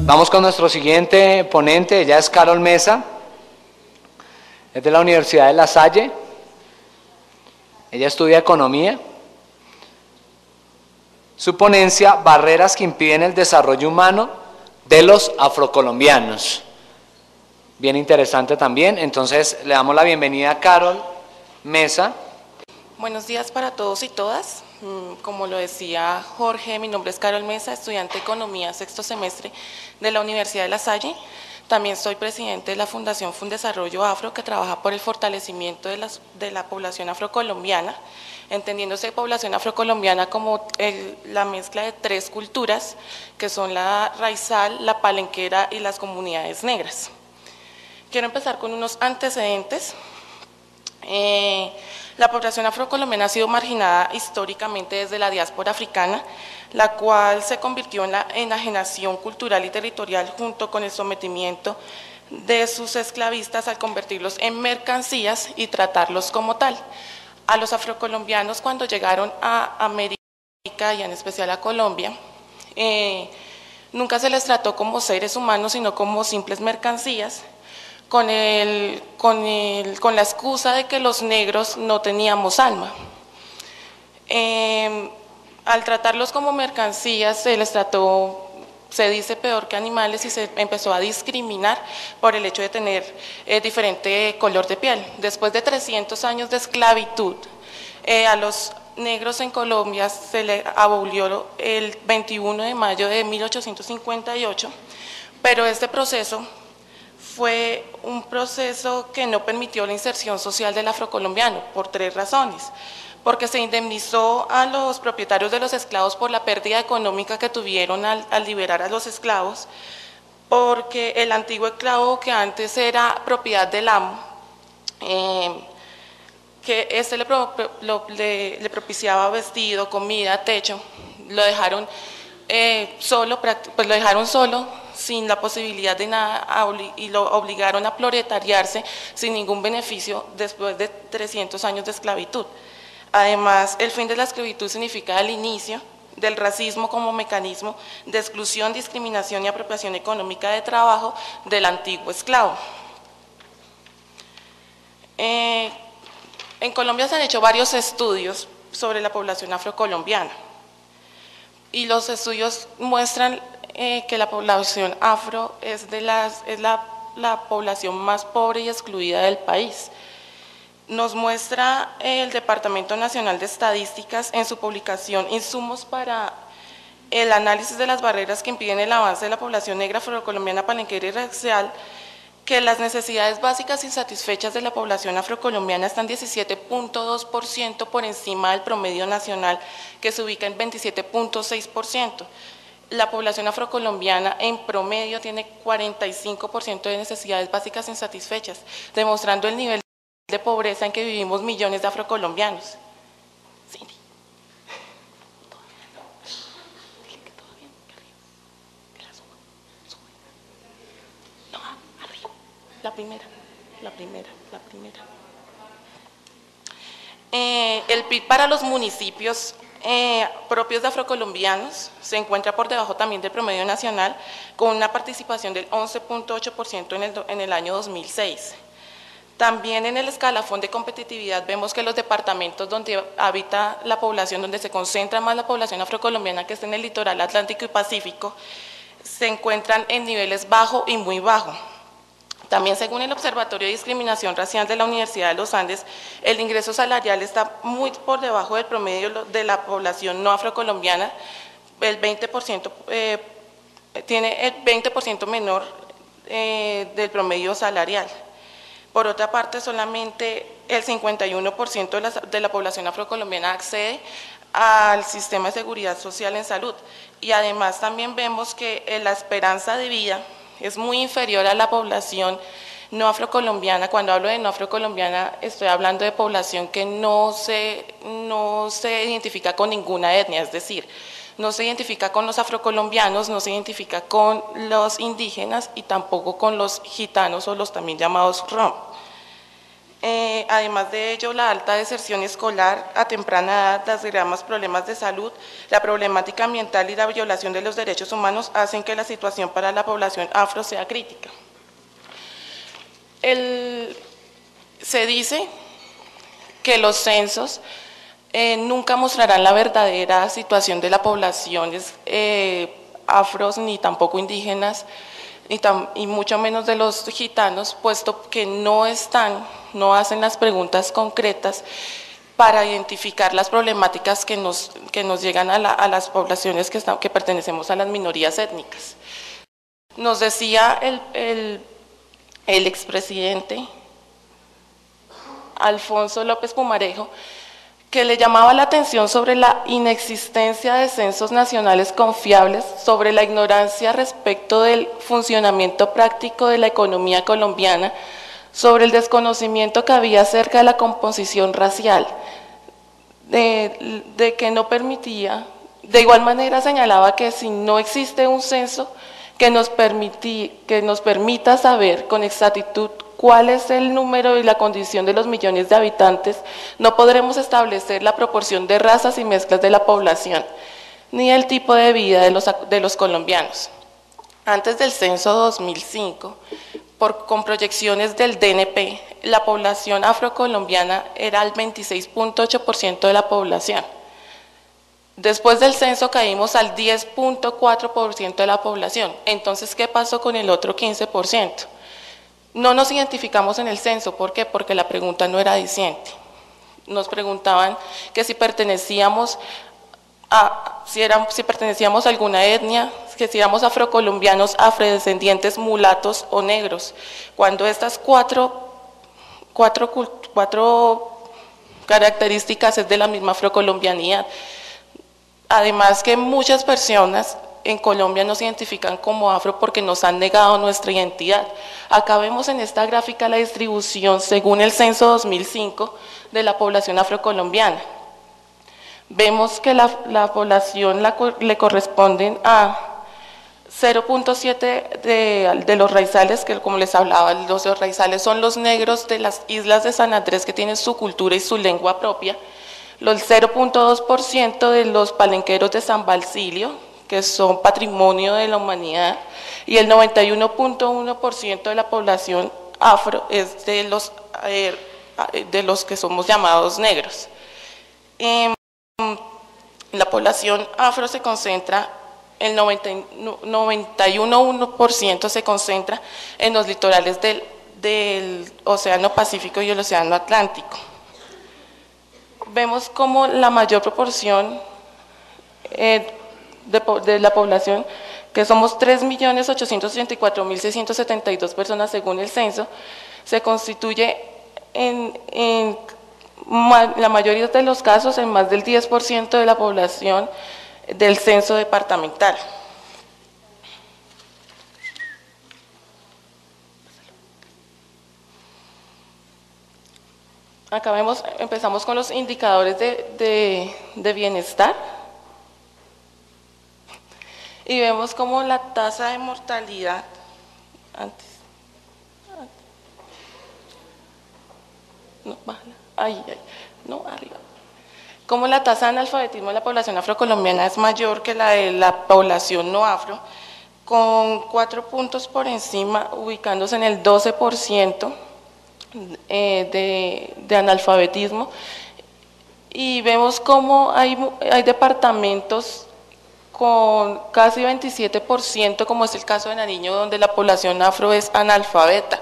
Vamos con nuestro siguiente ponente, ella es Carol Mesa, es de la Universidad de La Salle, ella estudia economía. Su ponencia, barreras que impiden el desarrollo humano de los afrocolombianos. Bien interesante también, entonces le damos la bienvenida a Carol Mesa. Buenos días para todos y todas. Como lo decía Jorge, mi nombre es Carol Mesa, estudiante de Economía, sexto semestre de la Universidad de La Salle. También soy presidente de la Fundación Fundesarrollo Afro, que trabaja por el fortalecimiento de la población afrocolombiana, entendiéndose población afrocolombiana como la mezcla de tres culturas, que son la raizal, la palenquera y las comunidades negras. Quiero empezar con unos antecedentes. La población afrocolombiana ha sido marginada históricamente desde la diáspora africana, la cual se convirtió en la enajenación cultural y territorial junto con el sometimiento de sus esclavistas al convertirlos en mercancías y tratarlos como tal. A los afrocolombianos, cuando llegaron a América y en especial a Colombia, nunca se les trató como seres humanos, sino como simples mercancías, con la excusa de que los negros no teníamos alma. Al tratarlos como mercancías se les trató, se dice, peor que animales, y se empezó a discriminar por el hecho de tener diferente color de piel. Después de 300 años de esclavitud, a los negros en Colombia se le abolió el 21 de mayo de 1858, pero este proceso fue un proceso que no permitió la inserción social del afrocolombiano por tres razones: porque se indemnizó a los propietarios de los esclavos por la pérdida económica que tuvieron al liberar a los esclavos, porque el antiguo esclavo, que antes era propiedad del amo, que este le propiciaba vestido, comida, techo, lo dejaron solo, sin la posibilidad de nada, y lo obligaron a proletariarse sin ningún beneficio después de 300 años de esclavitud. Además, el fin de la esclavitud significa el inicio del racismo como mecanismo de exclusión, discriminación y apropiación económica de trabajo del antiguo esclavo. En Colombia se han hecho varios estudios sobre la población afrocolombiana, y los estudios muestran que la población afro es la población más pobre y excluida del país. Nos muestra el Departamento Nacional de Estadísticas en su publicación Insumos para el análisis de las barreras que impiden el avance de la población negra, afrocolombiana, palenquera y racial, que las necesidades básicas insatisfechas de la población afrocolombiana están 17.2% por encima del promedio nacional, que se ubica en 27.6%. La población afrocolombiana en promedio tiene 45% de necesidades básicas insatisfechas, demostrando el nivel de pobreza en que vivimos millones de afrocolombianos. Cindy. Dile que todo bien, que arriba. Que la suba. No, arriba. La primera. El PIB para los municipios propios de afrocolombianos se encuentra por debajo también del promedio nacional, con una participación del 11.8% en el año 2006. También en el escalafón de competitividad vemos que los departamentos donde habita la población, donde se concentra más la población afrocolombiana, que está en el litoral atlántico y pacífico, se encuentran en niveles bajo y muy bajo. También, según el Observatorio de Discriminación Racial de la Universidad de los Andes, el ingreso salarial está muy por debajo del promedio de la población no afrocolombiana. El 20% tiene el 20% menor del promedio salarial. Por otra parte, solamente el 51% de la población afrocolombiana accede al sistema de seguridad social en salud, y además también vemos que la esperanza de vida es muy inferior a la población no afrocolombiana. Cuando hablo de no afrocolombiana, estoy hablando de población que no se identifica con ninguna etnia, es decir, no se identifica con los afrocolombianos, no se identifica con los indígenas y tampoco con los gitanos o los también llamados rom. Además de ello, la alta deserción escolar a temprana edad, las graves problemas de salud, la problemática ambiental y la violación de los derechos humanos hacen que la situación para la población afro sea crítica. Se dice que los censos nunca mostrarán la verdadera situación de las poblaciones afros ni tampoco indígenas, y mucho menos de los gitanos, puesto que no hacen las preguntas concretas para identificar las problemáticas que nos llegan a las poblaciones que pertenecemos a las minorías étnicas. Nos decía el expresidente Alfonso López Pumarejo que le llamaba la atención sobre la inexistencia de censos nacionales confiables, sobre la ignorancia respecto del funcionamiento práctico de la economía colombiana, sobre el desconocimiento que había acerca de la composición racial, de que no permitía, de igual manera señalaba que si no existe un censo que nos permita saber con exactitud cuál es el número y la condición de los millones de habitantes, no podremos establecer la proporción de razas y mezclas de la población, ni el tipo de vida de los colombianos. Antes del censo 2005, con proyecciones del DNP, la población afrocolombiana era el 26.8% de la población. Después del censo caímos al 10.4% de la población. Entonces, ¿qué pasó con el otro 15%? No nos identificamos en el censo. ¿Por qué? Porque la pregunta no era diciente. Nos preguntaban que si pertenecíamos a alguna etnia, que si éramos afrocolombianos, afrodescendientes, mulatos o negros. Cuando estas cuatro características es de la misma afrocolombianidad. Además que muchas personas en Colombia nos identifican como afro porque nos han negado nuestra identidad. Acá vemos en esta gráfica la distribución según el censo 2005 de la población afrocolombiana. Vemos que la población le corresponden a 0.7 de los raizales, que como les hablaba, los raizales son los negros de las islas de San Andrés que tienen su cultura y su lengua propia, los 0.2% de los palenqueros de San Basilio, que son patrimonio de la humanidad, y el 91.1% de la población afro es de los que somos llamados negros. La población afro se concentra, el 91.1% se concentra en los litorales del Océano Pacífico y el Océano Atlántico. Vemos como la mayor proporción de la población, que somos 3.884.672 personas según el censo, se constituye en la mayoría de los casos en más del 10% de la población del censo departamental. Acá empezamos con los indicadores de bienestar y vemos como la tasa de mortalidad arriba. Como la tasa de analfabetismo de la población afrocolombiana es mayor que la de la población no afro, con 4 puntos por encima, ubicándose en el 12% de analfabetismo, y vemos como hay departamentos con casi 27%, como es el caso de Nariño, donde la población afro es analfabeta.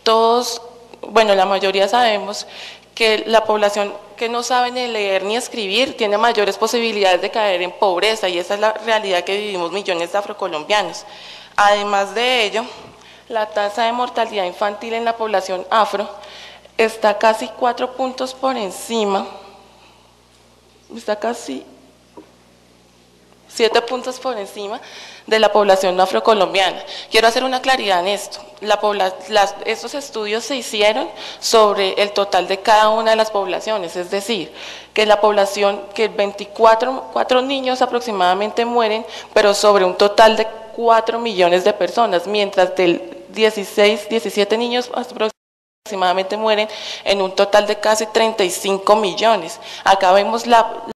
Todos, bueno, la mayoría sabemos que la población que no sabe ni leer ni escribir tiene mayores posibilidades de caer en pobreza, y esa es la realidad que vivimos millones de afrocolombianos. Además de ello, la tasa de mortalidad infantil en la población afro está casi 4 puntos por encima, está casi 7 puntos por encima de la población afrocolombiana. Quiero hacer una claridad en esto. Estos estudios se hicieron sobre el total de cada una de las poblaciones, es decir, que la población, que 4 niños aproximadamente mueren, pero sobre un total de 4 millones de personas, mientras del 17 niños aproximadamente mueren en un total de casi 35 millones. Acá vemos la